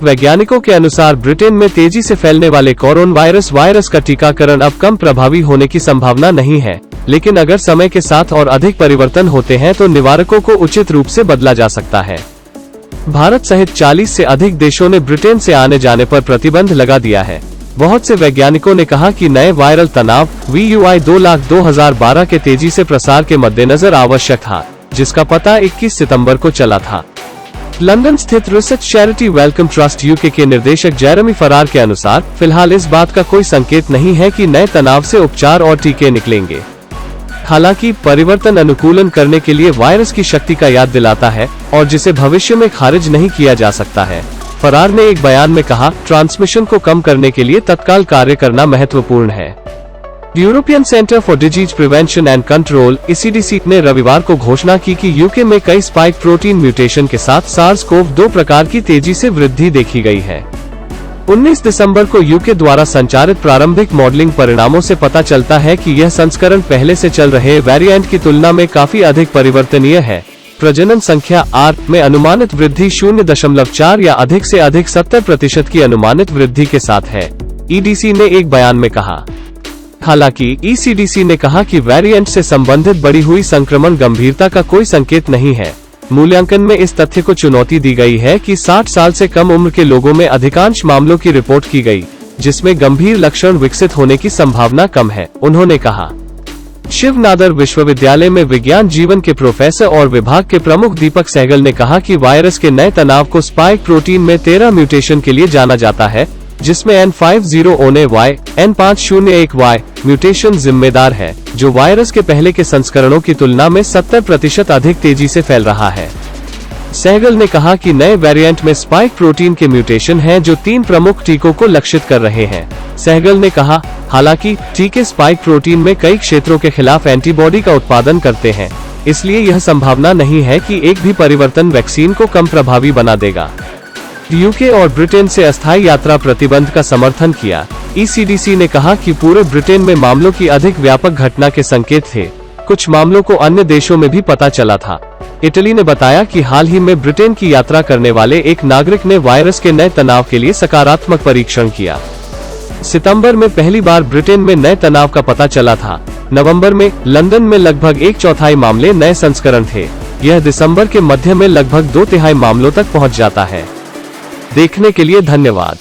वैज्ञानिकों के अनुसार ब्रिटेन में तेजी से फैलने वाले कोरोना वायरस का टीकाकरण अब कम प्रभावी होने की संभावना नहीं है, लेकिन अगर समय के साथ और अधिक परिवर्तन होते हैं तो निवारकों को उचित रूप से बदला जा सकता है। भारत सहित 40 से अधिक देशों ने ब्रिटेन से आने जाने पर प्रतिबंध लगा दिया है। बहुत से वैज्ञानिकों ने कहा कि नए वायरल तनाव VUI 2,02,012 के तेजी से प्रसार के मद्देनजर आवश्यक था, जिसका पता 21 सितंबर को चला था। लंदन स्थित research charity Wellcome Trust UK के निर्देशक जेरेमी फरार के अनुसार फिलहाल इस बात का कोई संकेत नहीं है कि नए तनाव से उपचार और टीके निकलेंगे। हालांकि परिवर्तन अनुकूलन करने के लिए वायरस की शक्ति का याद दिलाता है और जिसे भविष्य में खारिज नहीं किया जा सकता है। फरार ने एक बयान में कहा, ट्रांसमिशन को कम करने के लिए तत्काल कार्य करना महत्वपूर्ण है। European centre for disease prevention and control ECDC ने रविवार को घोषणा की कि UK में कई स्पाइक प्रोटीन म्यूटेशन के साथ SARS-CoV-2 प्रकार की तेजी से वृद्धि देखी गई है। 19 दिसंबर को UK द्वारा संचालित प्रारंभिक मॉडलिंग परिणामों से पता चलता है कि यह संस्करण पहले से चल रहे वेरिएंट की तुलना में काफी अधिक परिवर्तनीय है। प्रजनन संख्या R में अनुमानित वृद्धि 0.4 या अधिक से अधिक 70% की अनुमानित वृद्धि के साथ है, EDC ने एक बयान में कहा। हालांकि ECDC ने कहा कि वेरिएंट से संबंधित बढ़ी हुई संक्रमण गंभीरता का कोई संकेत नहीं है। मूल्यांकन में इस तथ्य को चुनौती दी गई है कि 60 साल से कम उम्र के लोगों में अधिकांश मामलों की रिपोर्ट की गई, जिसमें गंभीर लक्षण विकसित होने की संभावना कम है, उन्होंने कहा। शिव नादर विश्वविद्यालय में विज्ञान जीवन के प्रोफेसर और विभाग के प्रमुख दीपक सहगल ने कहा कि वायरस के नए तनाव को स्पाइक प्रोटीन में 13 म्यूटेशन के लिए जाना जाता है, जिसमें N50ONY, N501Y म्यूटेशन जिम्मेदार है, जो वायरस के पहले के संस्करणों की तुलना में 70% अधिक तेजी से फैल रहा है। सहगल ने कहा कि नए वेरिएंट में स्पाइक प्रोटीन के म्यूटेशन हैं जो 3 प्रमुख टीकों को लक्षित कर रहे हैं। सहगल ने कहा, हालांकि टीके स्पाइक प्रोटीन में कई क्षेत्रों के खिलाफ एंटीबॉडी का उत्पादन करते हैं, इसलिए यह संभावना नहीं है कि एक भी परिवर्तन वैक्सीन को कम प्रभावी बना देगा। UK और ब्रिटेन से अस्थायी यात्रा प्रतिबंध का समर्थन किया। ECDC ने कहा कि पूरे ब्रिटेन में मामलों की अधिक व्यापक घटना के संकेत थे। कुछ मामलों को अन्य देशों में भी पता चला था। इटली ने बताया कि हाल ही में ब्रिटेन की यात्रा करने वाले एक नागरिक ने वायरस के नए तनाव के लिए सकारात्मक परीक्षण किया। सितंबर में पहली बार ब्रिटेन में नए तनाव का पता चला था। नवंबर में लंदन में लगभग 1/4 मामले नए संस्करण थे। यह दिसंबर के मध्य में लगभग 2/3 मामलों तक पहुंच जाता है। देखने के लिए धन्यवाद।